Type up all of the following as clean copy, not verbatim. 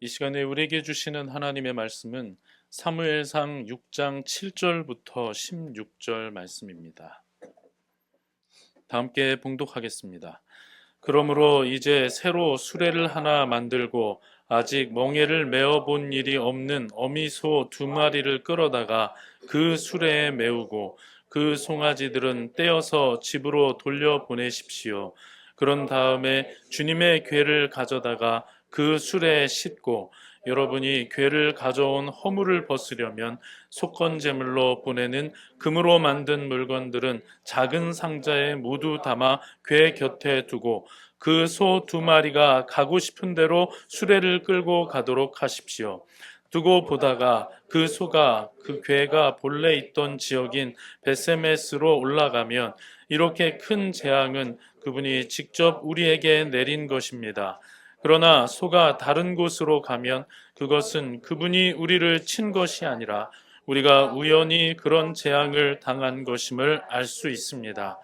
이 시간에 우리에게 주시는 하나님의 말씀은 사무엘상 6장 7절부터 16절 말씀입니다. 다 함께 봉독하겠습니다. 그러므로 이제 새로 수레를 하나 만들고 아직 멍에를 메어 본 일이 없는 어미소 2마리를 끌어다가 그 수레에 메우고 그 송아지들은 떼어서 집으로 돌려보내십시오. 그런 다음에 주님의 궤를 가져다가 그 수레에 싣고 여러분이 궤를 가져온 허물을 벗으려면 속건제물로 보내는 금으로 만든 물건들은 작은 상자에 모두 담아 궤 곁에 두고 그 소 2마리가 가고 싶은 대로 수레를 끌고 가도록 하십시오. 두고 보다가 그 소가 그 궤가 본래 있던 지역인 베세메스로 올라가면 이렇게 큰 재앙은 그분이 직접 우리에게 내린 것입니다. 그러나 소가 다른 곳으로 가면 그것은 그분이 우리를 친 것이 아니라 우리가 우연히 그런 재앙을 당한 것임을 알 수 있습니다.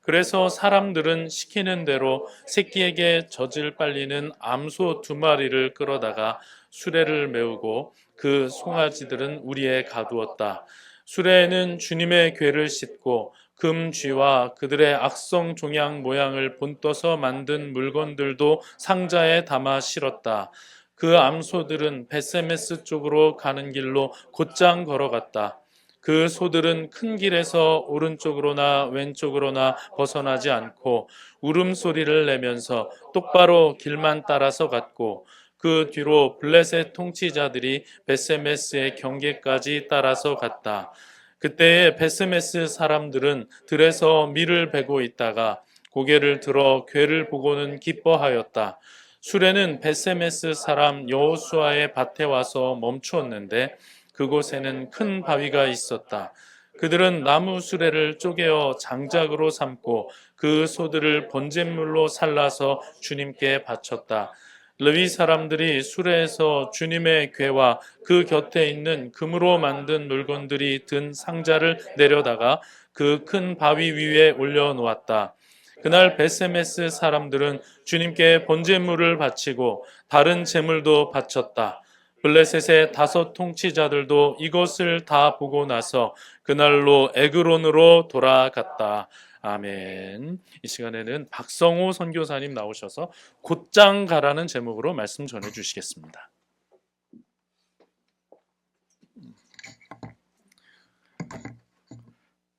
그래서 사람들은 시키는 대로 새끼에게 젖을 빨리는 암소 2마리를 끌어다가 수레를 메우고 그 송아지들은 우리에 가두었다. 수레에는 주님의 궤를 싣고 금쥐와 그들의 악성 종양 모양을 본떠서 만든 물건들도 상자에 담아 실었다. 그 암소들은 베세메스 쪽으로 가는 길로 곧장 걸어갔다. 그 소들은 큰 길에서 오른쪽으로나 왼쪽으로나 벗어나지 않고 울음소리를 내면서 똑바로 길만 따라서 갔고 그 뒤로 블레셋 통치자들이 베세메스의 경계까지 따라서 갔다. 그때에 베스메스 사람들은 들에서 밀을 베고 있다가 고개를 들어 궤를 보고는 기뻐하였다. 수레는 베스메스 사람 여호수아의 밭에 와서 멈추었는데 그곳에는 큰 바위가 있었다. 그들은 나무 수레를 쪼개어 장작으로 삼고 그 소들을 번제물로 살라서 주님께 바쳤다. 레위 사람들이 수레에서 주님의 궤와 그 곁에 있는 금으로 만든 물건들이 든 상자를 내려다가 그 큰 바위 위에 올려놓았다. 그날 베세메스 사람들은 주님께 번제물을 바치고 다른 제물도 바쳤다. 블레셋의 5 통치자들도 이것을 다 보고 나서 그날로 에그론으로 돌아갔다. 아멘. 이 시간에는 박성호 선교사님 나오셔서 곧장 가라는 제목으로 말씀 전해주시겠습니다.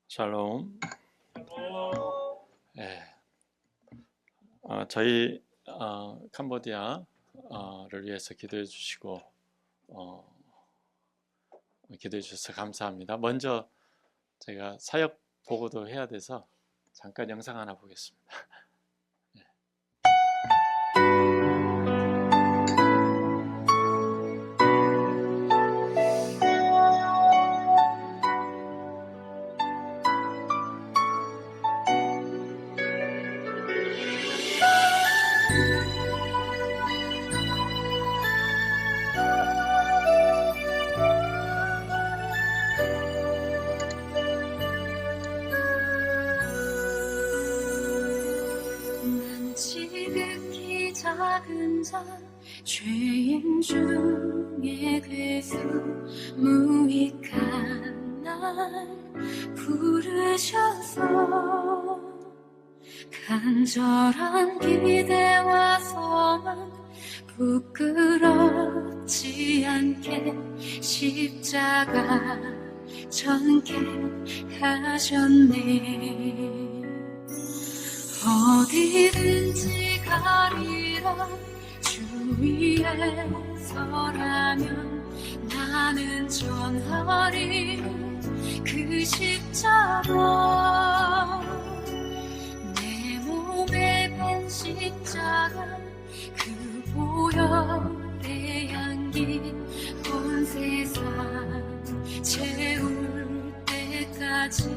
샬롬. 네. 저희 캄보디아를 위해서 기도해 주시고 기도해 주셔서 감사합니다. 먼저 제가 사역 보고도 해야 돼서 잠깐 영상 하나 보겠습니다. 작은 자 죄인 중에 괴수 무익한 날 부르셔서 간절한 기대와 소망 부끄럽지 않게 십자가 전개하셨네. 어디든지 가리라 주 위에 서라면 나는 전하리 그 십자가 내 몸에 밴 십자가 그 보혈의 향기 온 세상 채울 때까지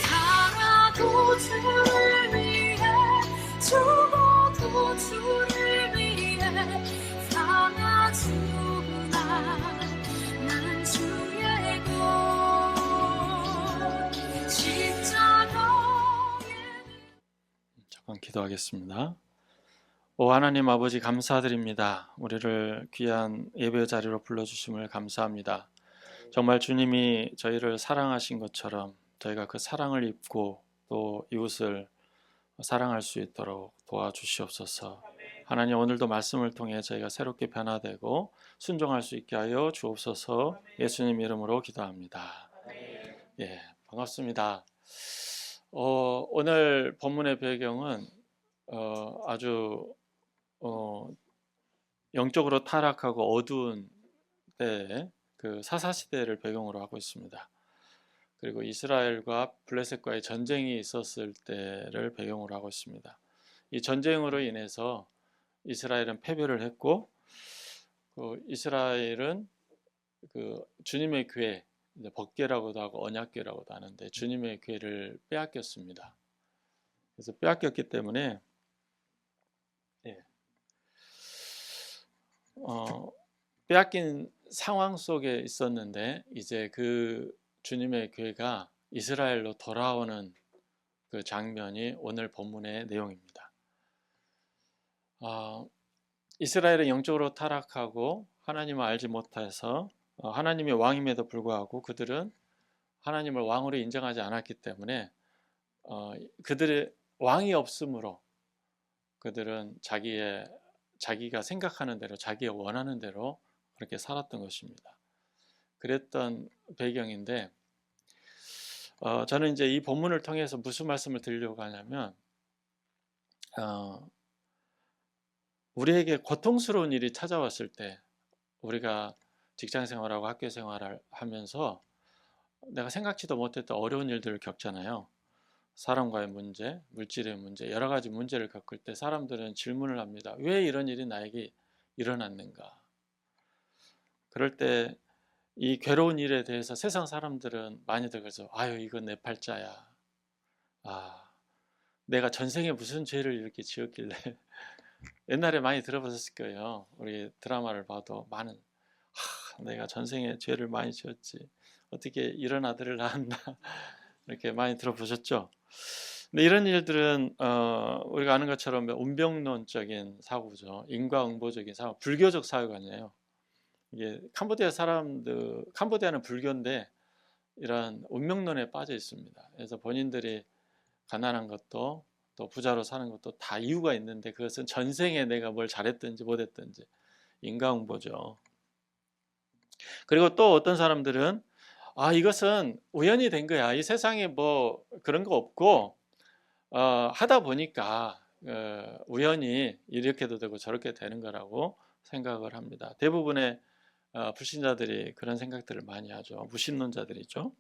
살아도 주를 위해 죽어도 주를 위해 살아주구나 난 주의 것 십자가에. 잠깐 기도하겠습니다. 오 하나님 아버지 감사드립니다. 우리를 귀한 예배 자리로 불러주심을 감사합니다. 정말 주님이 저희를 사랑하신 것처럼 저희가 그 사랑을 입고 또 이웃을 사랑할 수 있도록 도와주시옵소서. 하나님 오늘도 말씀을 통해 저희가 새롭게 변화되고 순종할 수 있게 하여 주옵소서. 예수님 이름으로 기도합니다. 예, 반갑습니다. 오늘 본문의 배경은 아주 영적으로 타락하고 어두운 때에 그 사사시대를 배경으로 하고 있습니다. 그리고 이스라엘과 블레셋과의 전쟁이 있었을 때를 배경으로 하고 있습니다. 이 전쟁으로 인해서 이스라엘은 패배를 했고 이스라엘은 그 주님의 궤, 법궤라고도 하고 언약궤라고도 하는데 주님의 궤를 빼앗겼습니다. 그래서 빼앗겼기 때문에 빼앗긴 상황 속에 있었는데 이제 그 주님의 궤가 이스라엘로 돌아오는 그 장면이 오늘 본문의 내용입니다. 이스라엘은 영적으로 타락하고 하나님을 알지 못해서 하나님이 왕임에도 불구하고 그들은 하나님을 왕으로 인정하지 않았기 때문에 그들의 왕이 없으므로 그들은 자기가 생각하는 대로 자기가 원하는 대로 그렇게 살았던 것입니다. 그랬던 배경인데 저는 이제 이 본문을 통해서 무슨 말씀을 드리려고 하냐면 우리에게 고통스러운 일이 찾아왔을 때 우리가 직장 생활하고 학교 생활을 하면서 내가 생각지도 못했던 어려운 일들을 겪잖아요. 사람과의 문제, 물질의 문제, 여러 가지 문제를 겪을 때 사람들은 질문을 합니다. 왜 이런 일이 나에게 일어났는가? 그럴 때 이 괴로운 일에 대해서 세상 사람들은 많이들 그래서 아유 이건 내 팔자야. 내가 전생에 무슨 죄를 이렇게 지었길래 옛날에 많이 들어보셨을 거예요. 우리 드라마를 봐도 많은 내가 전생에 죄를 많이 지었지. 어떻게 이런 아들을 낳았나 이렇게 많이 들어보셨죠? 근데 이런 일들은 우리가 아는 것처럼 운명론적인 사고죠. 인과응보적인 사고, 불교적 사고관이에요. 이게 캄보디아는 불교인데 이런 운명론에 빠져 있습니다. 그래서 본인들이 가난한 것도 또 부자로 사는 것도 다 이유가 있는데 그것은 전생에 내가 뭘 잘했든지 못했든지 인과응보죠. 그리고 또 어떤 사람들은 이것은 우연히 된 거야. 이 세상에 뭐 그런 거 없고 하다 보니까 우연히 이렇게도 되고 저렇게 되는 거라고 생각을 합니다. 대부분의 불신자들이 그런 생각들을 많이 하죠. 무신론자들이죠.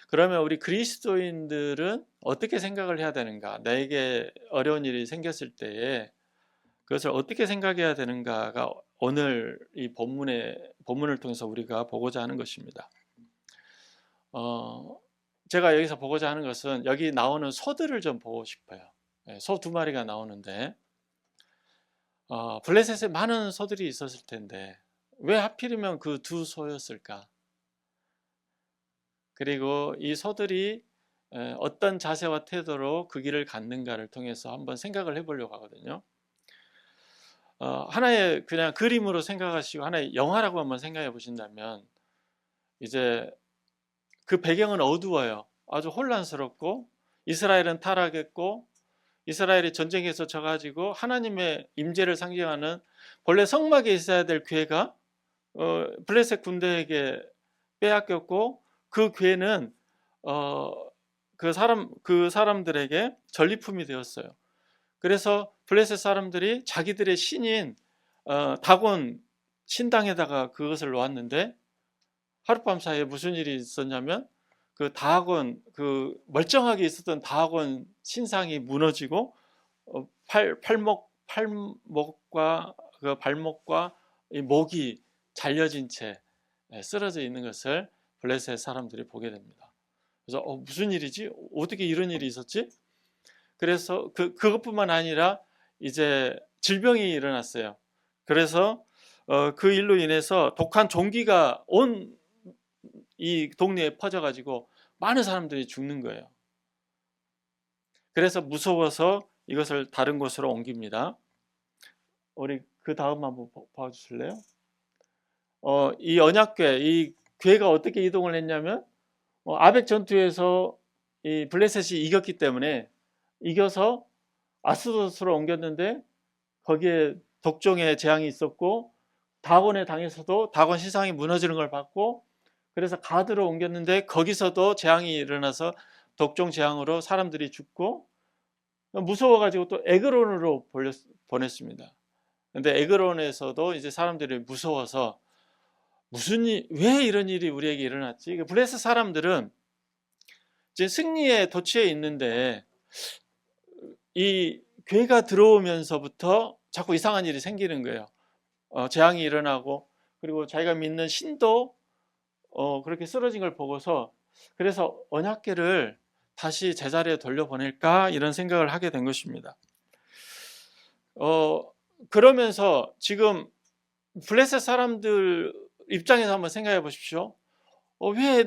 그러면 우리 그리스도인들은 어떻게 생각을 해야 되는가? 나에게 어려운 일이 생겼을 때에 그것을 어떻게 생각해야 되는가가 오늘 이 본문을 통해서 우리가 보고자 하는 것입니다. 제가 여기서 보고자 하는 것은 여기 나오는 소들을 좀 보고 싶어요. 소 2마리가 나오는데 블레셋에 많은 소들이 있었을 텐데 왜 하필이면 그 2소였을까? 그리고 이 소들이 어떤 자세와 태도로 그 길을 갔는가를 통해서 한번 생각을 해보려고 하거든요. 하나의 그냥 그림으로 생각하시고 하나의 영화라고 한번 생각해 보신다면 이제 그 배경은 어두워요. 아주 혼란스럽고 이스라엘은 타락했고 이스라엘이 전쟁에서 져가지고 하나님의 임재를 상징하는 본래 성막에 있어야 될 궤가 블레셋 군대에게 빼앗겼고 그 궤는 그 사람들에게 전리품이 되었어요. 그래서 블레셋 사람들이 자기들의 신인 다곤 신당에다가 그것을 놓았는데 하룻밤 사이에 무슨 일이 있었냐면 그 다곤 그 멀쩡하게 있었던 다곤 신상이 무너지고 팔목과 그 발목과 이 목이 잘려진 채 쓰러져 있는 것을 블레셋 사람들이 보게 됩니다. 그래서 무슨 일이지? 어떻게 이런 일이 있었지? 그래서 그것뿐만 아니라 이제 질병이 일어났어요. 그래서 그 일로 인해서 독한 종기가 온 이 동네에 퍼져가지고 많은 사람들이 죽는 거예요. 그래서 무서워서 이것을 다른 곳으로 옮깁니다. 우리 그 다음 한번 봐주실래요? 이 언약궤, 이 궤가 어떻게 이동을 했냐면 아벡 전투에서 이 블레셋이 이겼기 때문에 이겨서 아스도스로 옮겼는데 거기에 독종의 재앙이 있었고 다곤에 당해서도 다곤 시상이 무너지는 걸 봤고 그래서 가드로 옮겼는데 거기서도 재앙이 일어나서 독종 재앙으로 사람들이 죽고 무서워가지고 또 에그론으로 보냈습니다. 근데 에그론에서도 이제 사람들이 무서워서 왜 이런 일이 우리에게 일어났지? 블레셋 사람들은 이제 승리의 도취에 있는데 이 괴가 들어오면서부터 자꾸 이상한 일이 생기는 거예요. 재앙이 일어나고 그리고 자기가 믿는 신도 그렇게 쓰러진 걸 보고서 그래서 언약궤를 다시 제자리에 돌려보낼까 이런 생각을 하게 된 것입니다. 그러면서 지금 블레셋 사람들 입장에서 한번 생각해 보십시오. 왜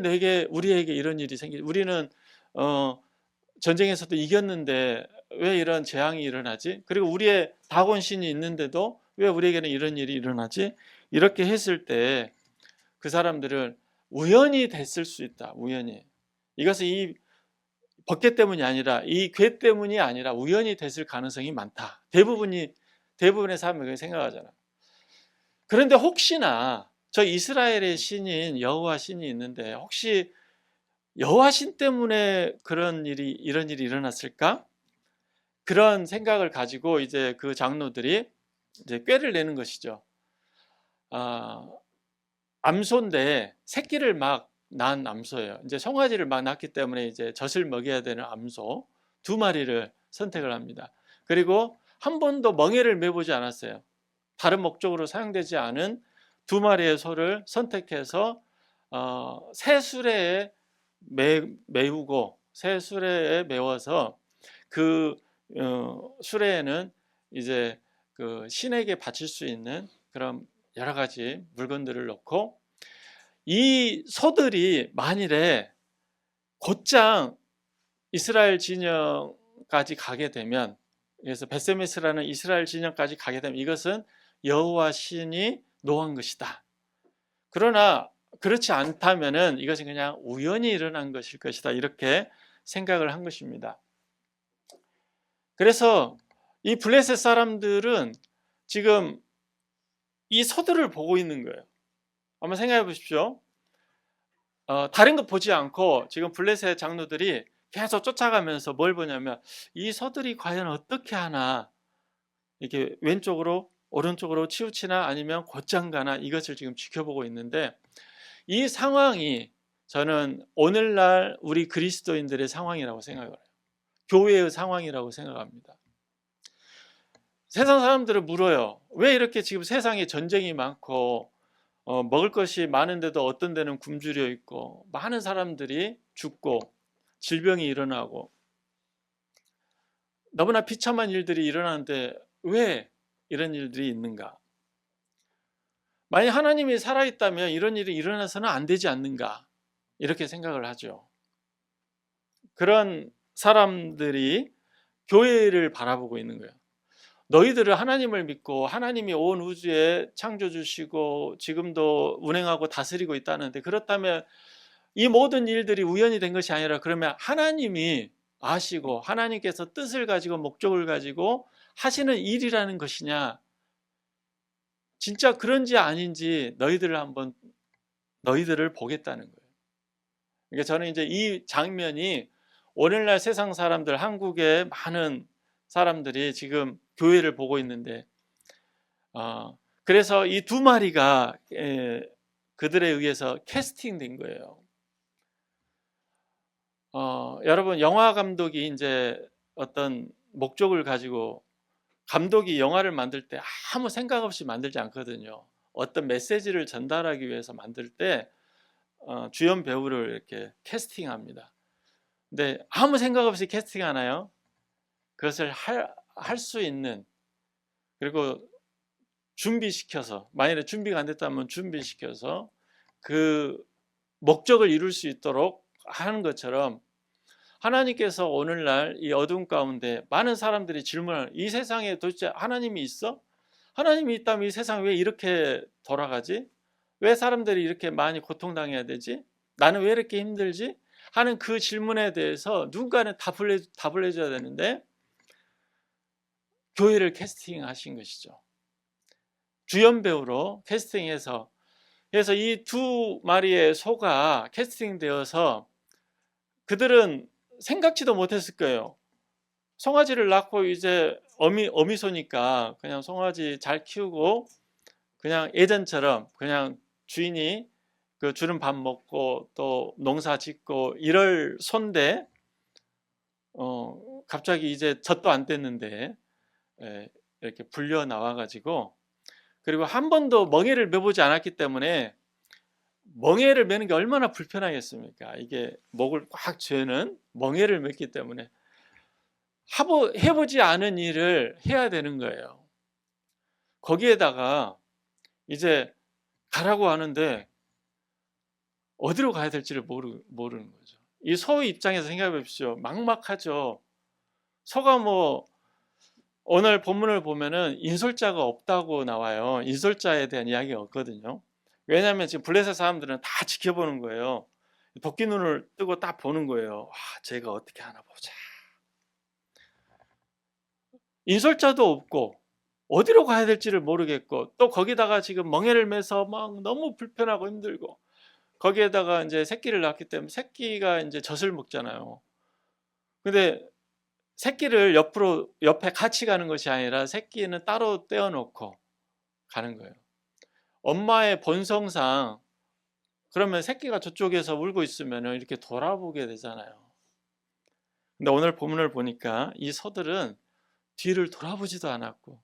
우리에게 이런 일이 생기지? 우리는 전쟁에서도 이겼는데 왜 이런 재앙이 일어나지? 그리고 우리의 다곤 신이 있는데도 왜 우리에게는 이런 일이 일어나지? 이렇게 했을 때 그 사람들은 우연히 됐을 수 있다. 우연히. 이것은 이 법궤 때문이 아니라 이 궤 때문이 아니라 우연히 됐을 가능성이 많다. 대부분의 사람이 그렇게 생각하잖아. 그런데 혹시나 저 이스라엘의 신인 여호와 신이 있는데 혹시 여호와 신 때문에 이런 일이 일어났을까? 그런 생각을 가지고 이제 그 장로들이 이제 꾀를 내는 것이죠. 암소인데 새끼를 막 낳은 암소예요. 이제 송아지를 막 낳기 때문에 이제 젖을 먹여야 되는 암소 2마리를 선택을 합니다. 그리고 한 번도 멍에를 매보지 않았어요. 다른 목적으로 사용되지 않은 2마리의 소를 선택해서 새 수레에 메우고 새 수레에 메워서 그 수레에는 이제 그 신에게 바칠 수 있는 그런 여러 가지 물건들을 넣고 이 소들이 만일에 곧장 이스라엘 진영까지 가게 되면 그래서 베세메스라는 이스라엘 진영까지 가게 되면 이것은 여호와 신이 노한 것이다. 그러나 그렇지 않다면은 이것은 그냥 우연히 일어난 것일 것이다. 이렇게 생각을 한 것입니다. 그래서 이 블레셋 사람들은 지금 이 소들을 보고 있는 거예요. 한번 생각해 보십시오. 다른 거 보지 않고 지금 블레셋 장로들이 계속 쫓아가면서 뭘 보냐면 이 소들이 과연 어떻게 하나 이렇게 왼쪽으로 오른쪽으로 치우치나 아니면 곧장 가나 이것을 지금 지켜보고 있는데 이 상황이 저는 오늘날 우리 그리스도인들의 상황이라고 생각을 해요. 교회의 상황이라고 생각합니다. 세상 사람들은 물어요. 왜 이렇게 지금 세상에 전쟁이 많고 먹을 것이 많은데도 어떤 데는 굶주려 있고 많은 사람들이 죽고 질병이 일어나고 너무나 비참한 일들이 일어나는데 왜 이런 일들이 있는가? 만약 하나님이 살아있다면 이런 일이 일어나서는 안 되지 않는가? 이렇게 생각을 하죠. 그런 사람들이 교회를 바라보고 있는 거예요. 너희들은 하나님을 믿고 하나님이 온 우주에 창조주시고 지금도 운행하고 다스리고 있다는데 그렇다면 이 모든 일들이 우연히 된 것이 아니라 그러면 하나님이 아시고 하나님께서 뜻을 가지고 목적을 가지고 하시는 일이라는 것이냐? 진짜 그런지 아닌지 너희들을 보겠다는 거예요. 그러니까 저는 이제 이 장면이 오늘날 세상 사람들, 한국의 많은 사람들이 지금 교회를 보고 있는데 그래서 이 2마리가 그들에 의해서 캐스팅된 거예요. 여러분 영화 감독이 이제 어떤 목적을 가지고 감독이 영화를 만들 때 아무 생각 없이 만들지 않거든요. 어떤 메시지를 전달하기 위해서 만들 때 주연 배우를 이렇게 캐스팅합니다. 근데 아무 생각 없이 캐스팅하나요? 그것을 할 수 있는 그리고 준비시켜서 만일에 준비가 안 됐다면 준비시켜서 그 목적을 이룰 수 있도록 하는 것처럼 하나님께서 오늘날 이 어둠 가운데 많은 사람들이 질문하는 이 세상에 도대체 하나님이 있어? 하나님이 있다면 이 세상 왜 이렇게 돌아가지? 왜 사람들이 이렇게 많이 고통당해야 되지? 나는 왜 이렇게 힘들지? 하는 그 질문에 대해서 누군가는 답을 해줘야 되는데 교회를 캐스팅하신 것이죠. 주연 배우로 캐스팅해서, 그래서 이 두 마리의 소가 캐스팅되어서 그들은 생각지도 못했을 거예요. 송아지를 낳고 이제 어미소니까 그냥 송아지 잘 키우고 그냥 예전처럼 그냥 주인이 그 주는 밥 먹고 또 농사 짓고 이럴 손데 갑자기 이제 젖도 안 뗐는데 이렇게 불려 나와 가지고, 그리고 한 번도 멍에를 매보지 않았기 때문에 멍에를 매는 게 얼마나 불편하겠습니까? 이게 목을 꽉 죄는 멍에를 맸기 때문에 해보지 않은 일을 해야 되는 거예요. 거기에다가 이제 가라고 하는데 어디로 가야 될지를 모르는 거죠. 이 소 입장에서 생각해 보십시오. 막막하죠. 소가 뭐 오늘 본문을 보면은 인솔자가 없다고 나와요. 인솔자에 대한 이야기가 없거든요. 왜냐하면 지금 블레셋 사람들은 다 지켜보는 거예요. 도끼 눈을 뜨고 딱 보는 거예요. 와, 쟤가 어떻게 하나 보자. 인솔자도 없고 어디로 가야 될지를 모르겠고, 또 거기다가 지금 멍에를 매서 막 너무 불편하고 힘들고, 거기에다가 이제 새끼를 낳기 때문에 새끼가 이제 젖을 먹잖아요. 근데 새끼를 옆에 같이 가는 것이 아니라 새끼는 따로 떼어놓고 가는 거예요. 엄마의 본성상 그러면 새끼가 저쪽에서 울고 있으면 이렇게 돌아보게 되잖아요. 근데 오늘 본문을 보니까 이 소들은 뒤를 돌아보지도 않았고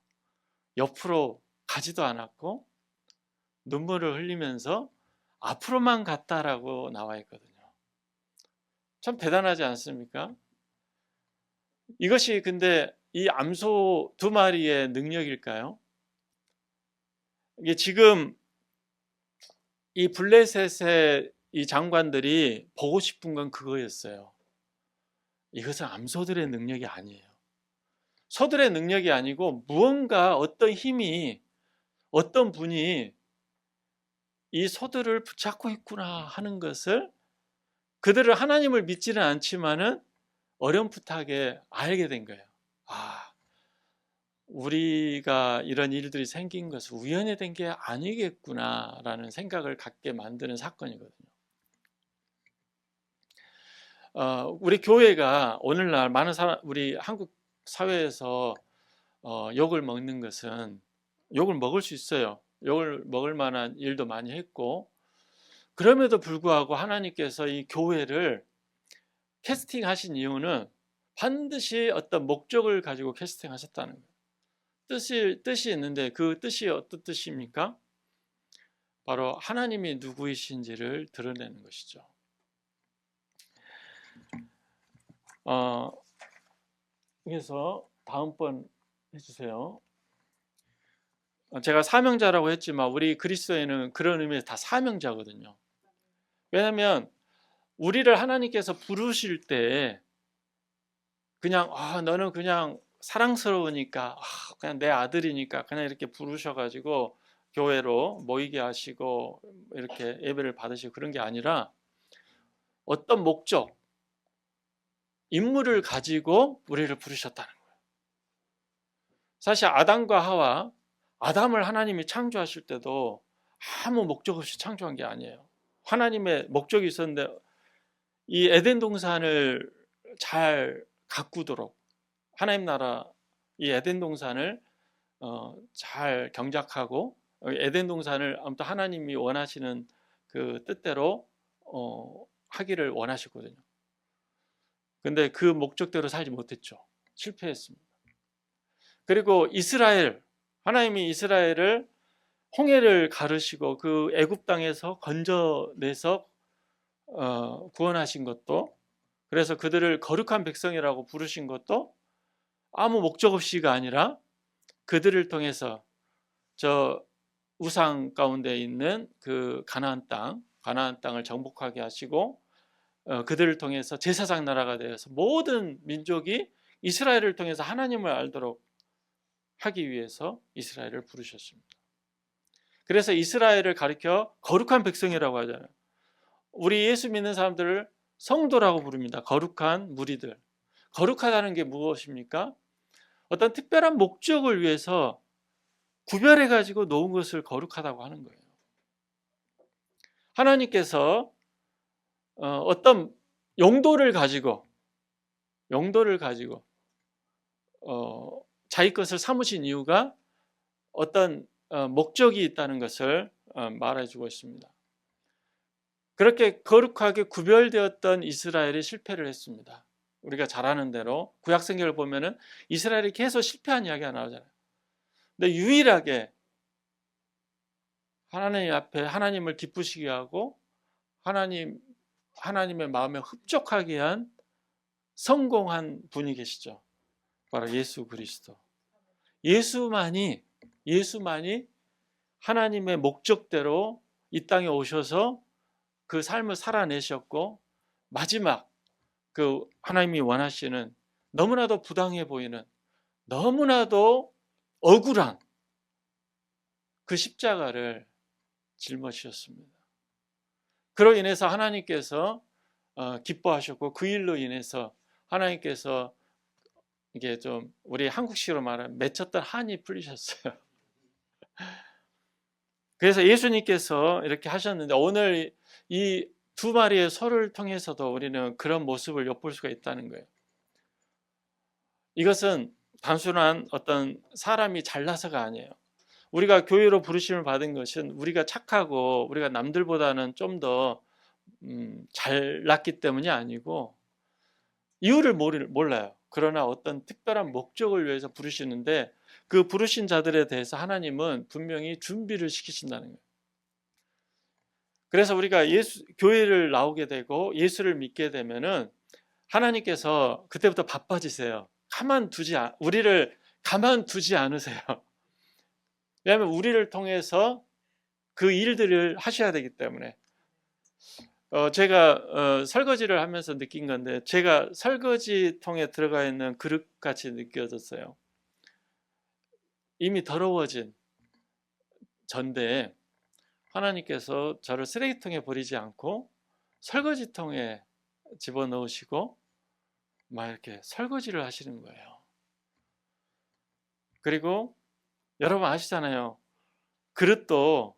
옆으로 가지도 않았고 눈물을 흘리면서 앞으로만 갔다라고 나와 있거든요. 참 대단하지 않습니까? 이것이 근데 이 암소 두 마리의 능력일까요? 이게 지금 이 블레셋의 이 장관들이 보고 싶은 건 그거였어요. 이것은 암소들의 능력이 아니에요. 소들의 능력이 아니고 무언가 어떤 힘이, 어떤 분이 이 소들을 붙잡고 있구나 하는 것을 그들은 하나님을 믿지는 않지만은 어렴풋하게 알게 된 거예요. 아, 우리가 이런 일들이 생긴 것은 우연히 된 게 아니겠구나라는 생각을 갖게 만드는 사건이거든요. 우리 교회가 오늘날 많은 우리 한국 사회에서 욕을 먹는 것은, 욕을 먹을 수 있어요. 욕을 먹을 만한 일도 많이 했고, 그럼에도 불구하고 하나님께서 이 교회를 캐스팅하신 이유는 반드시 어떤 목적을 가지고 캐스팅하셨다는 거예요. 뜻이 있는데 그 뜻이 어떤 뜻입니까? 바로 하나님이 누구이신지를 드러내는 것이죠. 그래서 다음번 해주세요. 제가 사명자라고 했지만 우리 그리스도인은 그런 의미에서 다 사명자거든요. 왜냐하면 우리를 하나님께서 부르실 때 그냥 너는 그냥 사랑스러우니까 그냥 내 아들이니까 그냥 이렇게 부르셔가지고 교회로 모이게 하시고 이렇게 예배를 받으시고 그런 게 아니라 어떤 목적, 임무를 가지고 우리를 부르셨다는 거예요. 사실 아담과 하와, 아담을 하나님이 창조하실 때도 아무 목적 없이 창조한 게 아니에요. 하나님의 목적이 있었는데 이 에덴 동산을 잘 가꾸도록 하나님 나라 이 에덴 동산을 잘 경작하고 에덴 동산을 아무튼 하나님이 원하시는 그 뜻대로 하기를 원하셨거든요. 근데 그 목적대로 살지 못했죠. 실패했습니다. 그리고 하나님이 이스라엘을 홍해를 가르시고 그 애굽 땅에서 건져내서 구원하신 것도, 그래서 그들을 거룩한 백성이라고 부르신 것도 아무 목적 없이가 아니라 그들을 통해서 저 우상 가운데 있는 그 가나안 땅을 정복하게 하시고 그들을 통해서 제사장 나라가 되어서 모든 민족이 이스라엘을 통해서 하나님을 알도록 하기 위해서 이스라엘을 부르셨습니다. 그래서 이스라엘을 가리켜 거룩한 백성이라고 하잖아요. 우리 예수 믿는 사람들을 성도라고 부릅니다. 거룩한 무리들. 거룩하다는 게 무엇입니까? 어떤 특별한 목적을 위해서 구별해 가지고 놓은 것을 거룩하다고 하는 거예요. 하나님께서 어떤 용도를 가지고 자기 것을 삼으신 이유가 어떤 목적이 있다는 것을 말해주고 있습니다. 그렇게 거룩하게 구별되었던 이스라엘이 실패를 했습니다. 우리가 잘 아는 대로 구약성경을 보면은 이스라엘이 계속 실패한 이야기가 나오잖아요. 근데 유일하게 하나님 앞에 하나님을 기쁘시게 하고 하나님의 마음에 흡족하게 한 성공한 분이 계시죠. 바로 예수 그리스도. 예수만이 하나님의 목적대로 이 땅에 오셔서 그 삶을 살아내셨고, 마지막 그 하나님이 원하시는 너무나도 부당해 보이는, 너무나도 억울한 그 십자가를 짊어지셨습니다. 그로 인해서 하나님께서 기뻐하셨고, 그 일로 인해서 하나님께서 이게 좀 우리 한국식으로 말하면 맺혔던 한이 풀리셨어요. 그래서 예수님께서 이렇게 하셨는데, 오늘 이 두 마리의 소를 통해서도 우리는 그런 모습을 엿볼 수가 있다는 거예요. 이것은 단순한 어떤 사람이 잘나서가 아니에요. 우리가 교회로 부르심을 받은 것은 우리가 착하고 우리가 남들보다는 좀 더 잘났기 때문이 아니고, 이유를 몰라요. 그러나 어떤 특별한 목적을 위해서 부르시는데, 그 부르신 자들에 대해서 하나님은 분명히 준비를 시키신다는 거예요. 그래서 우리가 교회를 나오게 되고 예수를 믿게 되면은 하나님께서 그때부터 바빠지세요. 우리를 가만두지 않으세요. 왜냐하면 우리를 통해서 그 일들을 하셔야 되기 때문에. 제가 설거지를 하면서 느낀 건데, 제가 설거지통에 들어가 있는 그릇같이 느껴졌어요. 이미 더러워진 전데 하나님께서 저를 쓰레기통에 버리지 않고 설거지통에 집어넣으시고 막 이렇게 설거지를 하시는 거예요. 그리고 여러분 아시잖아요. 그릇도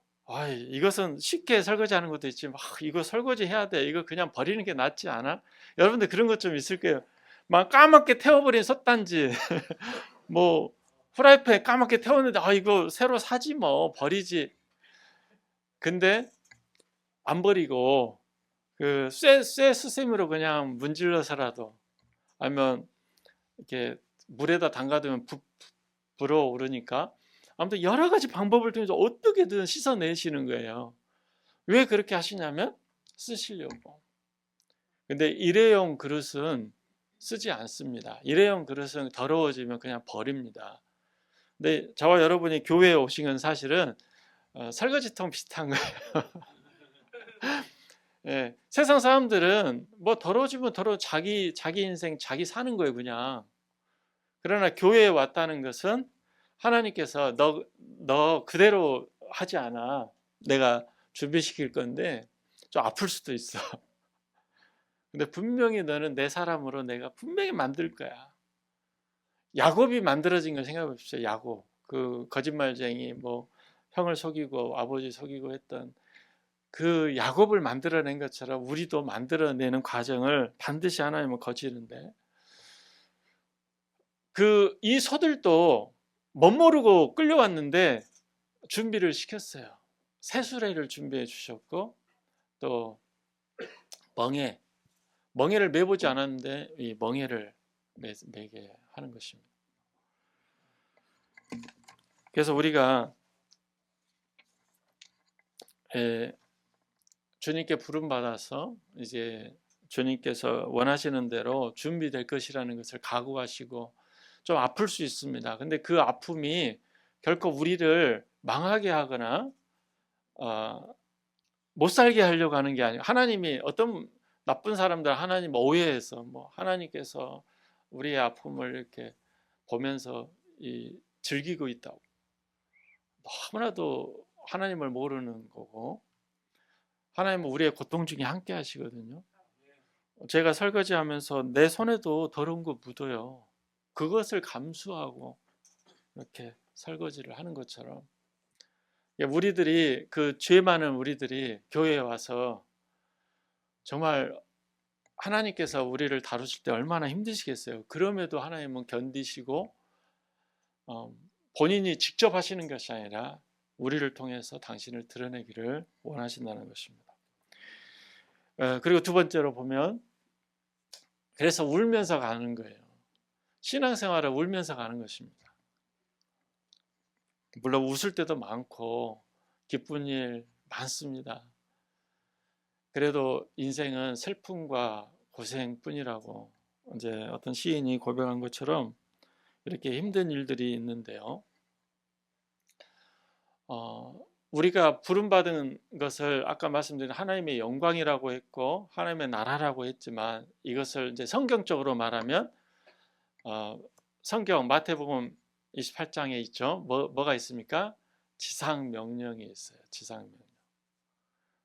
이것은 쉽게 설거지하는 것도 있지만 이거 설거지 해야 돼, 이거 그냥 버리는 게 낫지 않아? 여러분들 그런 것 좀 있을 거예요. 막 까맣게 태워버린 솥단지 뭐 프라이팬에 까맣게 태웠는데 이거 새로 사지 뭐, 버리지. 근데 안 버리고 그 쇠 수세미로 그냥 문질러서라도, 아니면 이렇게 물에다 담가두면 불어오르니까, 아무튼 여러 가지 방법을 통해서 어떻게든 씻어내시는 거예요. 왜 그렇게 하시냐면 쓰시려고. 근데 일회용 그릇은 쓰지 않습니다. 일회용 그릇은 더러워지면 그냥 버립니다. 근데 저와 여러분이 교회에 오신 건 사실은 설거지통 비슷한 거예요. 예, 세상 사람들은 뭐 더러워지면 자기 인생 자기 사는 거예요, 그냥. 그러나 교회에 왔다는 것은 하나님께서 너 그대로 하지 않아, 내가 준비시킬 건데 좀 아플 수도 있어. 근데 분명히 너는 내 사람으로 내가 분명히 만들 거야. 야곱이 만들어진 걸 생각해 보십시오. 야곱, 그 거짓말쟁이, 뭐 형을 속이고 아버지 속이고 했던 그 야곱을 만들어낸 것처럼 우리도 만들어내는 과정을 반드시 하나님은 거치는데, 이 소들도 멋모르고 끌려왔는데 준비를 시켰어요. 새수레를 준비해 주셨고, 또 멍에를 매보지 않았는데 이 멍에를 매게 하는 것입니다. 그래서 우리가 주님께 부름받아서 이제 주님께서 원하시는 대로 준비될 것이라는 것을 각오하시고, 좀 아플 수 있습니다. 근데 그 아픔이 결코 우리를 망하게 하거나 못 살게 하려고 하는 게 아니고, 하나님이 어떤 나쁜 사람들 하나님 오해해서 뭐 하나님께서 우리의 아픔을 이렇게 보면서 즐기고 있다고. 너무나도 하나님을 모르는 거고, 하나님은 우리의 고통 중에 함께 하시거든요. 제가 설거지하면서 내 손에도 더러운 거 묻어요. 그것을 감수하고 이렇게 설거지를 하는 것처럼, 우리들이, 그 죄 많은 우리들이 교회에 와서 정말 하나님께서 우리를 다루실 때 얼마나 힘드시겠어요. 그럼에도 하나님은 견디시고 본인이 직접 하시는 것이 아니라 우리를 통해서 당신을 드러내기를 원하신다는 것입니다. 그리고 두 번째로 보면, 그래서 울면서 가는 거예요. 신앙생활을 울면서 가는 것입니다. 물론 웃을 때도 많고 기쁜 일 많습니다. 그래도 인생은 슬픔과 고생뿐이라고 이제 어떤 시인이 고백한 것처럼 이렇게 힘든 일들이 있는데요. 우리가 부름받은 것을 아까 말씀드린 하나님의 영광이라고 했고 하나님의 나라라고 했지만, 이것을 이제 성경적으로 말하면 성경 마태복음 28장에 있죠. 뭐가 있습니까? 지상명령이 있어요.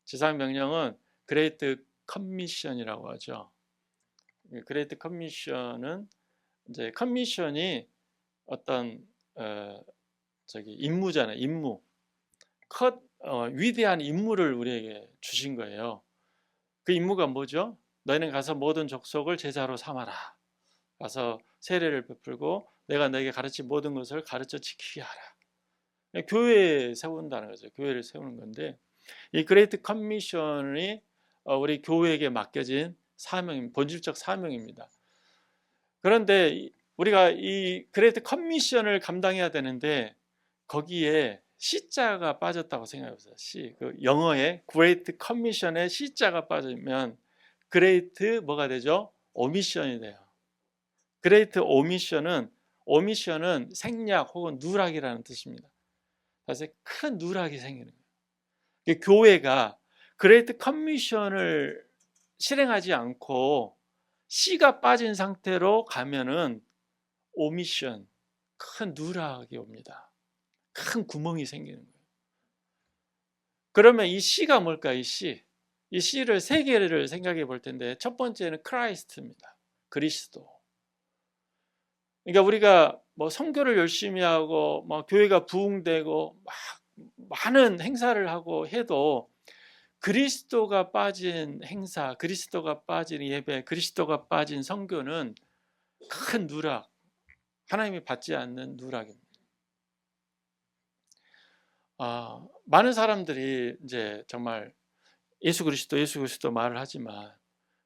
지상명령은 그레이트 커미션이라고 하죠. 그레이트 커미션은 이제 커미션이 어떤 임무잖아요. 임무. 위대한 임무를 우리에게 주신 거예요. 그 임무가 뭐죠? 너희는 가서 모든 족속을 제자로 삼아라. 가서 세례를 베풀고 내가 너에게 가르친 모든 것을 가르쳐 지키게 하라. 교회에 세운다는 거죠. 교회를 세우는 건데, 이 그레이트 커미션이 우리 교회에게 맡겨진 본질적 사명입니다. 그런데 우리가 이 그레이트 커미션을 감당해야 되는데 거기에 C자가 빠졌다고 생각해보세요. 그 영어에 Great Commission에 C자가 빠지면 Great 뭐가 되죠? 오미션이 돼요. Great 오미션은 생략 혹은 누락이라는 뜻입니다. 그래서 큰 누락이 생기는 거예요. 교회가 Great Commission을 실행하지 않고 C가 빠진 상태로 가면은 오미션, 큰 누락이 옵니다. 큰 구멍이 생기는 거예요. 그러면 이 C가 뭘까? 이 C를 세 개를 생각해 볼 텐데, 첫 번째는 크라이스트입니다. 그리스도. 그러니까 우리가 뭐 선교를 열심히 하고 뭐 교회가 부흥되고 막 많은 행사를 하고 해도 그리스도가 빠진 행사, 그리스도가 빠진 예배, 그리스도가 빠진 선교는 큰 누락, 하나님이 받지 않는 누락입니다. 많은 사람들이 이제 정말 예수 그리스도 말을 하지만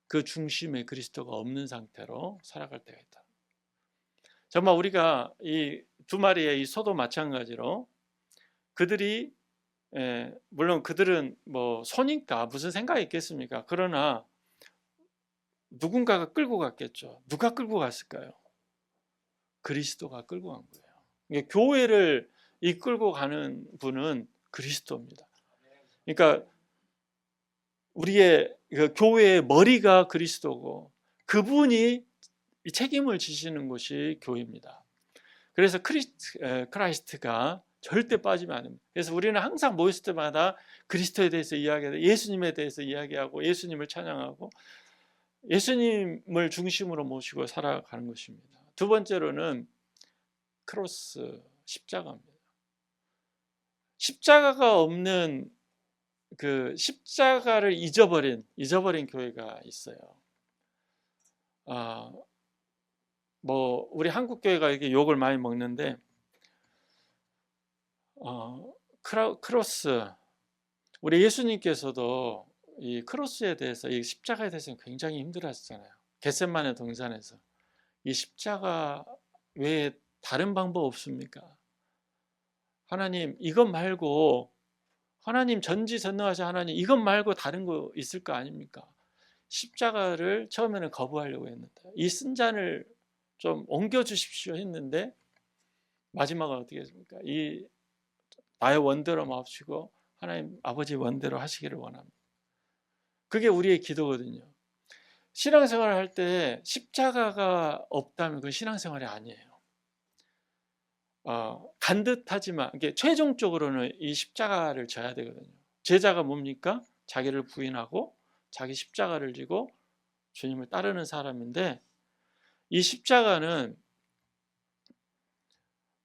그 중심에 그리스도가 없는 상태로 살아갈 때가 있다. 정말 우리가 이 두 마리의 이 소도 마찬가지로 그들이 물론 그들은 뭐 소니까 무슨 생각이 있겠습니까? 그러나 누군가가 끌고 갔겠죠. 누가 끌고 갔을까요? 그리스도가 끌고 간 거예요. 그러니까 교회를 이끌고 가는 분은 그리스도입니다. 그러니까 우리의 그 교회의 머리가 그리스도고 그분이 이 책임을 지시는 것이 교회입니다. 그래서 크라이스트가 절대 빠지면 안 됩니다. 그래서 우리는 항상 모였을 때마다 그리스도에 대해서 이야기하고 예수님에 대해서 이야기하고 예수님을 찬양하고 예수님을 중심으로 모시고 살아가는 것입니다. 두 번째로는 크로스, 십자가입니다. 십자가가 없는 그 십자가를 잊어버린 교회가 있어요. 뭐 우리 한국 교회가 이렇게 욕을 많이 먹는데 크로스, 우리 예수님께서도 이 크로스에 대해서 이 십자가에 대해서 굉장히 힘들어하셨잖아요. 겟세마네 동산에서 이 십자가 외에 다른 방법 없습니까? 하나님 이것 말고, 하나님 전지전능하신 하나님 이것 말고 다른 거 있을 거 아닙니까? 십자가를 처음에는 거부하려고 했는데 이 쓴잔을 좀 옮겨주십시오 했는데 마지막은 어떻게 했습니까? 이 나의 원대로 마옵시고 하나님 아버지 원대로 하시기를 원합니다. 그게 우리의 기도거든요. 신앙생활을 할 때 십자가가 없다면 그건 신앙생활이 아니에요. 간 듯하지만 이게 최종적으로는 이 십자가를 져야 되거든요. 제자가 뭡니까? 자기를 부인하고 자기 십자가를 지고 주님을 따르는 사람인데, 이 십자가는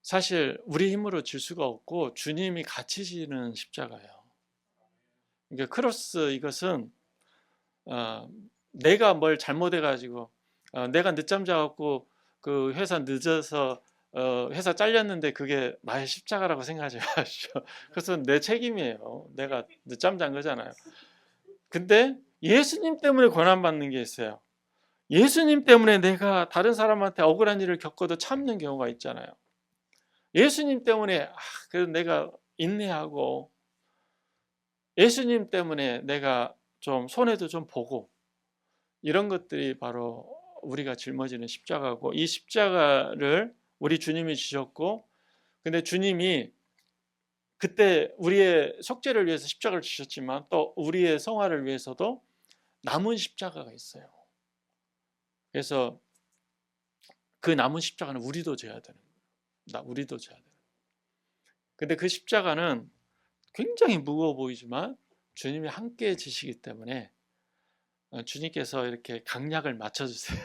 사실 우리 힘으로 질 수가 없고 주님이 같이 지는 십자가예요. 그러니까 크로스, 이것은 내가 뭘 잘못해 가지고 내가 늦잠 자갖고 그 회사 늦어서 회사 잘렸는데 그게 나의 십자가라고 생각하지 마십시오. 그것은 내 책임이에요. 내가 늦잠 잔 거잖아요. 근데 예수님 때문에 고난받는 게 있어요. 예수님 때문에 내가 다른 사람한테 억울한 일을 겪어도 참는 경우가 있잖아요. 예수님 때문에 그래도 내가 인내하고, 예수님 때문에 내가 좀 손해도 좀 보고, 이런 것들이 바로 우리가 짊어지는 십자가고, 이 십자가를 우리 주님이 지셨고, 근데 주님이 그때 우리의 속죄를 위해서 십자가를 지셨지만 또 우리의 성화를 위해서도 남은 십자가가 있어요. 그래서 그 남은 십자가는 우리도 져야 되는 거예요. 우리도 져야 되는 거예요. 근데 그 십자가는 굉장히 무거워 보이지만 주님이 함께 지시기 때문에 주님께서 이렇게 강약을 맞춰주세요.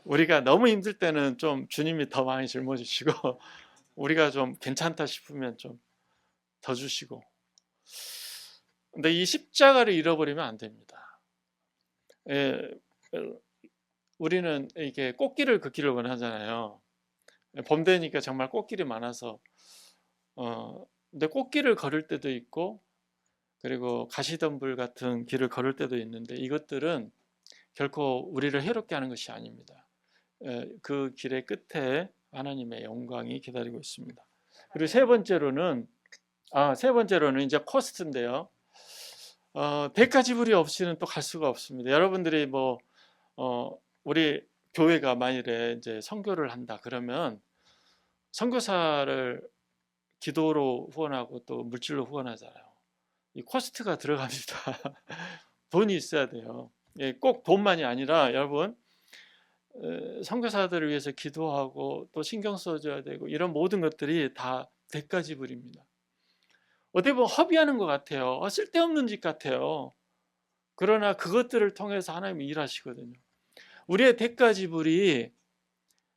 우리가 너무 힘들 때는 좀 주님이 더 많이 짊어지시고, 우리가 좀 괜찮다 싶으면 좀 더 주시고. 근데 이 십자가를 잃어버리면 안 됩니다. 우리는 이게 꽃길을 걷기를 원하잖아요. 봄 되니까 정말 꽃길이 많아서 근데 꽃길을 걸을 때도 있고, 그리고 가시덤불 같은 길을 걸을 때도 있는데, 이것들은 결코 우리를 해롭게 하는 것이 아닙니다. 그 길의 끝에 하나님의 영광이 기다리고 있습니다. 그리고 세 번째로는 이제 코스트인데요. 대가 지불이 없이는 또 갈 수가 없습니다. 여러분들이 우리 교회가 만일에 이제 선교를 한다 그러면 선교사를 기도로 후원하고 또 물질로 후원하잖아요. 이 코스트가 들어갑니다. 돈이 있어야 돼요. 꼭 돈만이 아니라 여러분, 선교사들을 위해서 기도하고 또 신경 써줘야 되고, 이런 모든 것들이 다 대가 지불입니다. 어떻게 보면 허비하는 것 같아요. 쓸데없는 짓 같아요. 그러나 그것들을 통해서 하나님이 일하시거든요. 우리의 대가 지불이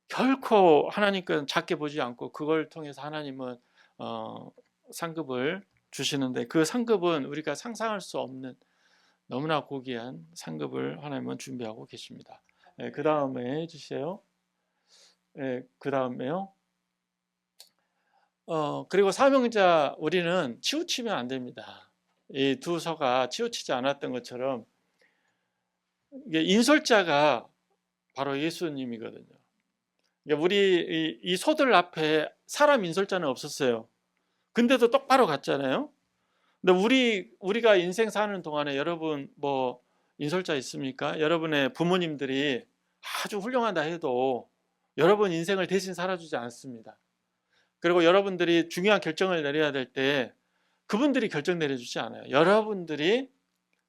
결코 하나님께는 작게 보지 않고, 그걸 통해서 하나님은 상급을 주시는데, 그 상급은 우리가 상상할 수 없는 너무나 고귀한 상급을 하나님은 준비하고 계십니다. 그 다음에 해주세요. 그 다음에요. 그리고 사명자, 우리는 치우치면 안 됩니다. 이 두 서가 치우치지 않았던 것처럼, 이게 인솔자가 바로 예수님이거든요. 그러니까 우리 이 소들 앞에 사람 인솔자는 없었어요. 근데도 똑바로 갔잖아요. 근데 우리가 인생 사는 동안에 여러분 인솔자 있습니까? 여러분의 부모님들이 아주 훌륭하다 해도 여러분 인생을 대신 살아주지 않습니다. 그리고 여러분들이 중요한 결정을 내려야 될 때 그분들이 결정 내려주지 않아요. 여러분들이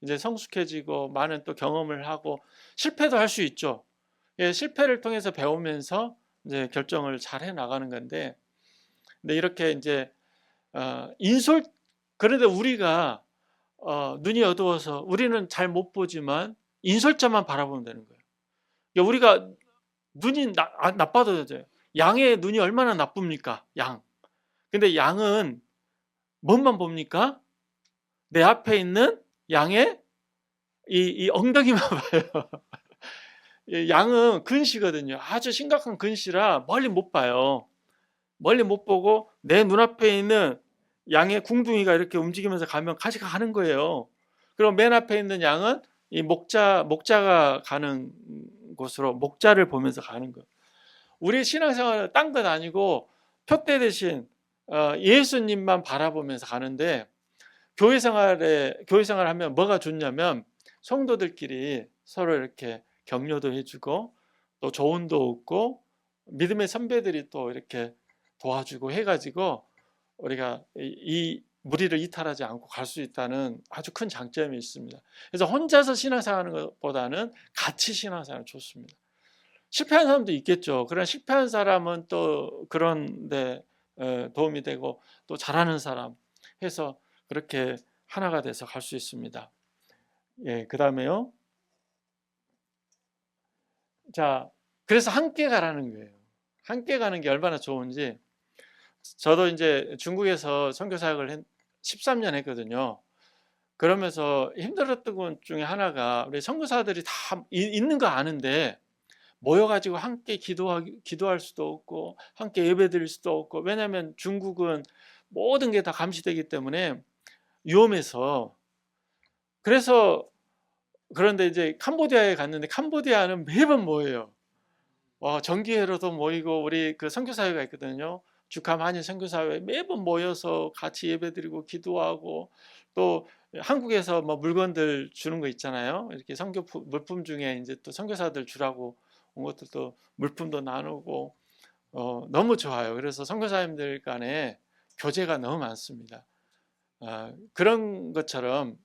이제 성숙해지고 많은 또 경험을 하고 실패도 할 수 있죠. 실패를 통해서 배우면서 이제 결정을 잘 해 나가는 건데, 근데 이렇게 이제 그런데 우리가 눈이 어두워서 우리는 잘 못 보지만 인솔자만 바라보면 되는 거예요. 그러니까 우리가 눈이 나빠도 돼요. 양의 눈이 얼마나 나쁩니까? 양. 근데 양은 뭔만 봅니까? 내 앞에 있는 양의 이 엉덩이만 봐요. 양은 근시거든요. 아주 심각한 근시라 멀리 못 봐요. 멀리 못 보고 내 눈앞에 있는 양의 궁둥이가 이렇게 움직이면서 가면 같이 가는 거예요. 그럼 맨 앞에 있는 양은 이 목자가 가는 곳으로 목자를 보면서 가는 거예요. 우리 신앙생활은 딴 건 아니고 표대 대신 예수님만 바라보면서 가는데, 교회 생활 하면 뭐가 좋냐면 성도들끼리 서로 이렇게 격려도 해주고 또 조언도 얻고 믿음의 선배들이 또 이렇게 도와주고 해가지고 우리가 이 무리를 이탈하지 않고 갈 수 있다는 아주 큰 장점이 있습니다. 그래서 혼자서 신앙생활하는 것보다는 같이 신앙생활 좋습니다. 실패한 사람도 있겠죠. 그런 실패한 사람은 또 그런데 도움이 되고, 또 잘하는 사람 해서 그렇게 하나가 돼서 갈 수 있습니다. 예, 그 다음에요. 자, 그래서 함께 가라는 거예요. 함께 가는 게 얼마나 좋은지. 저도 이제 중국에서 선교 사역을 13년 했거든요. 그러면서 힘들었던 것 중에 하나가, 우리 선교사들이 다 있는 거 아는데 모여가지고 함께 기도할 수도 없고 함께 예배드릴 수도 없고, 왜냐하면 중국은 모든 게 다 감시되기 때문에 위험해서. 그래서 그런데 이제 캄보디아에 갔는데 캄보디아는 매번 모여요. 정기회로도 모이고, 우리 그 선교사회가 있거든요. 주캄 한인 선교사회 매번 모여서 같이 예배드리고 기도하고, 또 한국에서 뭐 물건들 주는 거 있잖아요. 이렇게 선교 물품 중에 이제 또 선교사들 주라고 온 것들도 물품도 나누고, 너무 좋아요. 그래서 선교사님들 간에 교제가 너무 많습니다. 그런 것처럼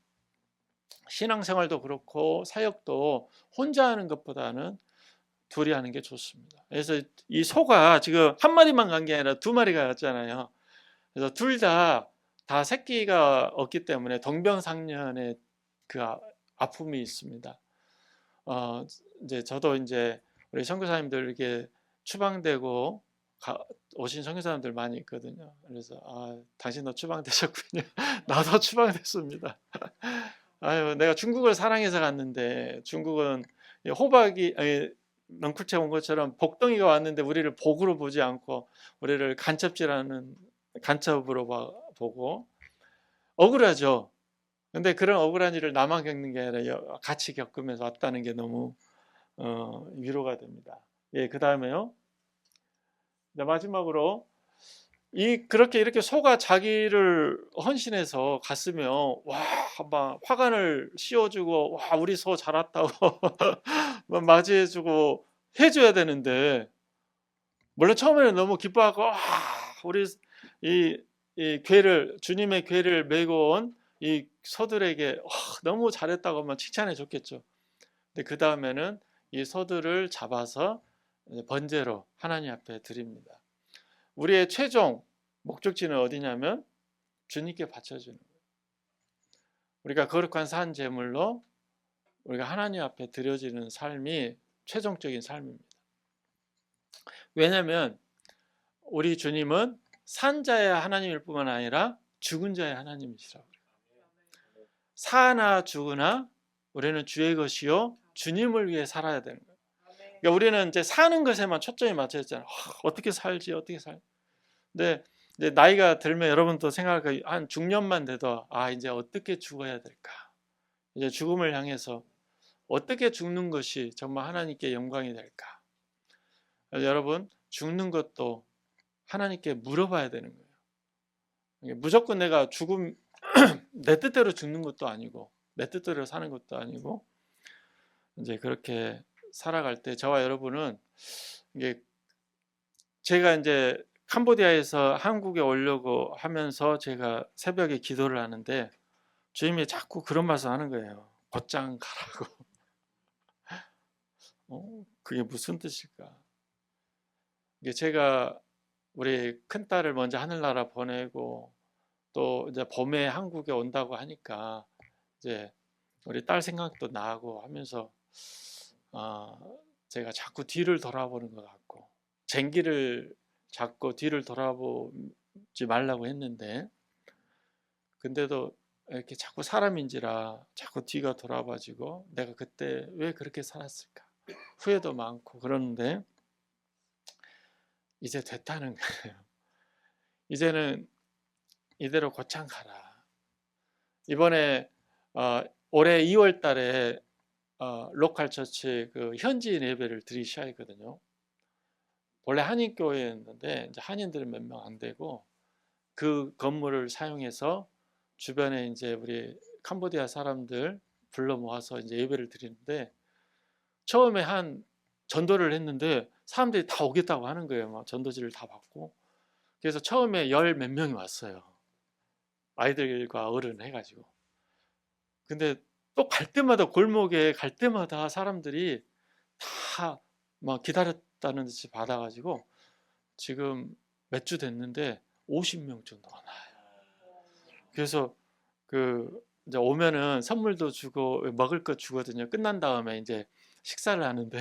신앙생활도 그렇고 사역도 혼자 하는 것보다는 둘이 하는 게 좋습니다. 그래서 이 소가 지금 한 마리만 간 게 아니라 두 마리가 갔잖아요. 그래서 둘 다 새끼가 없기 때문에 동병상련의 그 아픔이 있습니다. 이제 저도 이제 우리 선교사님들에게 추방되고 오신 선교사님들 많이 있거든요. 그래서 당신도 추방되셨군요. 나도 추방됐습니다. 아유, 내가 중국을 사랑해서 갔는데, 중국은 호박이 넝쿨채 온 것처럼 복덩이가 왔는데 우리를 복으로 보지 않고 우리를 간첩으로 보고 억울하죠. 근데 그런 억울한 일을 나만 겪는 게 아니라 같이 겪으면서 왔다는 게 너무 위로가 됩니다. 예, 그 다음에요. 마지막으로 그렇게 이렇게 소가 자기를 헌신해서 갔으면 막 화관을 씌워주고, 우리 소 잘 왔다고 막 맞이해주고 해줘야 되는데, 물론 처음에는 너무 기뻐하고 우리 이 주님의 궤를 메고 온 이 소들에게 너무 잘했다고만 칭찬해 줬겠죠. 근데 그 다음에는 이 소들을 잡아서 번제로 하나님 앞에 드립니다. 우리의 최종 목적지는 어디냐면 주님께 바쳐주는 거예요. 우리가 거룩한 산 제물로 우리가 하나님 앞에 드려지는 삶이 최종적인 삶입니다. 왜냐하면 우리 주님은 산자의 하나님일 뿐만 아니라 죽은 자의 하나님이시라고 그래요. 사나 죽으나 우리는 주의 것이요 주님을 위해 살아야 되는 거예요. 그러니까 우리는 이제 사는 것에만 초점이 맞춰 있잖아요. 어떻게 살지. 근데 이제 나이가 들면 여러분도 생각할 한 중년만 돼도 이제 어떻게 죽어야 될까? 이제 죽음을 향해서 어떻게 죽는 것이 정말 하나님께 영광이 될까? 여러분, 죽는 것도 하나님께 물어봐야 되는 거예요. 무조건 내가 내 뜻대로 죽는 것도 아니고 내 뜻대로 사는 것도 아니고, 이제 그렇게 살아갈 때 저와 여러분은, 이게 제가 이제 캄보디아에서 한국에 오려고 하면서 제가 새벽에 기도를 하는데 주님이 자꾸 그런 말씀 하는 거예요. 곧장 가라고. 그게 무슨 뜻일까? 이게 제가 우리 큰딸을 먼저 하늘나라 보내고, 또 이제 봄에 한국에 온다고 하니까 이제 우리 딸 생각도 나고 하면서 제가 자꾸 뒤를 돌아보는 것 같고, 쟁기를 잡고 뒤를 돌아보지 말라고 했는데, 근데도 이렇게 자꾸 사람인지라 자꾸 뒤가 돌아봐지고, 내가 그때 왜 그렇게 살았을까 후회도 많고 그러는데, 이제 됐다는 거예요. 이제는 이대로 곧장 가라. 이번에 올해 2월 달에 로컬 처치 그 현지인 예배를 드리기 시작했거든요. 원래 한인교회였는데 이제 한인들은 몇 명 안 되고, 그 건물을 사용해서 주변에 이제 우리 캄보디아 사람들 불러 모아서 이제 예배를 드리는데, 처음에 한 전도를 했는데 사람들이 다 오겠다고 하는 거예요. 막 전도지를 다 받고. 그래서 처음에 몇 명이 왔어요. 아이들과 어른 해가지고. 근데 또 갈 때마다, 골목에 갈 때마다 사람들이 다 막 기다렸다는 듯이 받아가지고 지금 몇 주 됐는데 50명 정도가 나요. 그래서 그 이제 오면은 선물도 주고 먹을 거 주거든요. 끝난 다음에 이제 식사를 하는데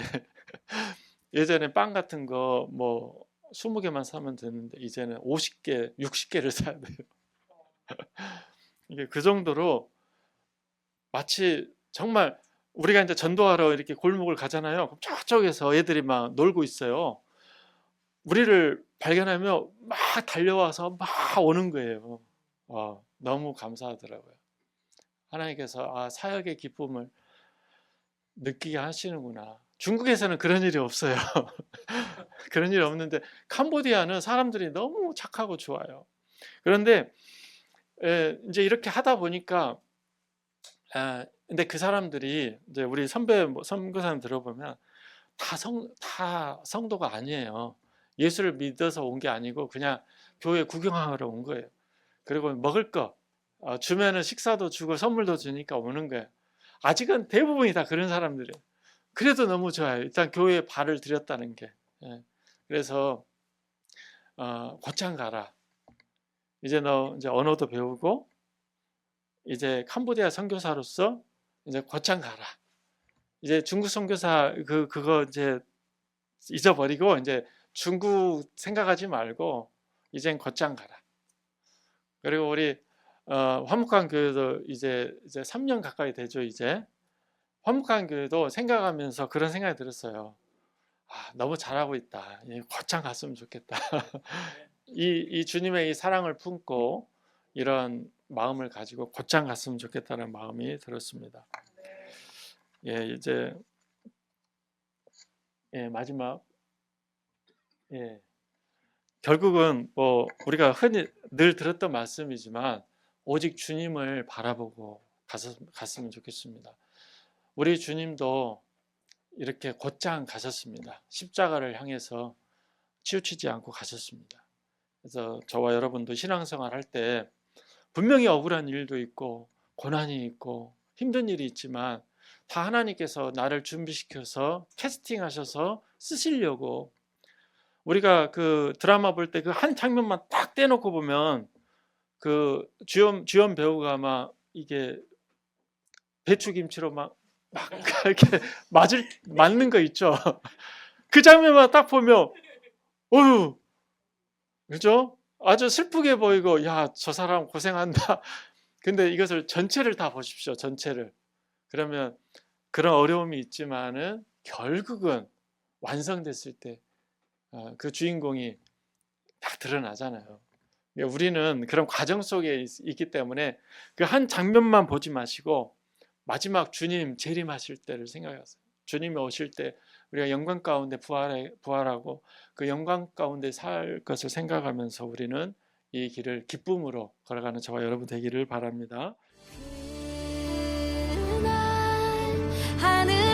예전에 빵 같은 거 뭐 20개만 사면 되는데 이제는 50개, 60개를 사야 돼요. 이게 그 정도로 마치 정말 우리가 이제 전도하러 이렇게 골목을 가잖아요. 그럼 저쪽에서 애들이 막 놀고 있어요. 우리를 발견하며 막 달려와서 막 오는 거예요. 너무 감사하더라고요. 하나님께서 사역의 기쁨을 느끼게 하시는구나. 중국에서는 그런 일이 없어요. 그런 일이 없는데 캄보디아는 사람들이 너무 착하고 좋아요. 그런데 이제 이렇게 하다 보니까 근데 그 사람들이 이제 우리 선교사님 들어보면 다 성도가 아니에요. 예수를 믿어서 온 게 아니고 그냥 교회 구경하러 온 거예요. 그리고 먹을 거 주면은 식사도 주고 선물도 주니까 오는 거예요. 아직은 대부분이 다 그런 사람들이에요. 그래도 너무 좋아요. 일단 교회에 발을 들였다는 게. 그래서 곧장 가라. 이제 너 이제 언어도 배우고 이제 캄보디아 선교사로서 이제 곧장 가라. 이제 중국 선교사 그거 이제 잊어버리고 이제 중국 생각하지 말고 이젠 곧장 가라. 그리고 우리 화목한 교회도 이제 3년 가까이 되죠. 이제 화목한 교회도 생각하면서 그런 생각이 들었어요. 너무 잘하고 있다. 곧장 갔으면 좋겠다. 이 주님의 이 사랑을 품고 이런 마음을 가지고 곧장 갔으면 좋겠다는 마음이 들었습니다. 이제 마지막 결국은 뭐 우리가 흔히 늘 들었던 말씀이지만 오직 주님을 바라보고 갔으면 좋겠습니다. 우리 주님도 이렇게 곧장 가셨습니다. 십자가를 향해서 치우치지 않고 가셨습니다. 그래서 저와 여러분도 신앙생활 할 때 분명히 억울한 일도 있고 고난이 있고 힘든 일이 있지만 다 하나님께서 나를 준비시켜서 캐스팅하셔서 쓰시려고 우리가 그 드라마 볼 때 그 한 장면만 딱 떼놓고 보면 그 주연 배우가 막 이게 배추김치로 막 이렇게 맞는 거 있죠. 그 장면만 딱 보면 어휴 그죠? 아주 슬프게 보이고 야, 저 사람 고생한다. 근데 이것을 전체를 다 보십시오. 전체를. 그러면 그런 어려움이 있지만은 결국은 완성됐을 때 그 주인공이 딱 드러나잖아요. 우리는 그런 과정 속에 있기 때문에 그 한 장면만 보지 마시고 마지막 주님 재림하실 때를 생각하세요. 주님이 오실 때 우리가 영광 가운데 부활하고 그 영광 가운데 살 것을 생각하면서 우리는 이 길을 기쁨으로 걸어가는 저와 여러분 되기를 바랍니다. 하늘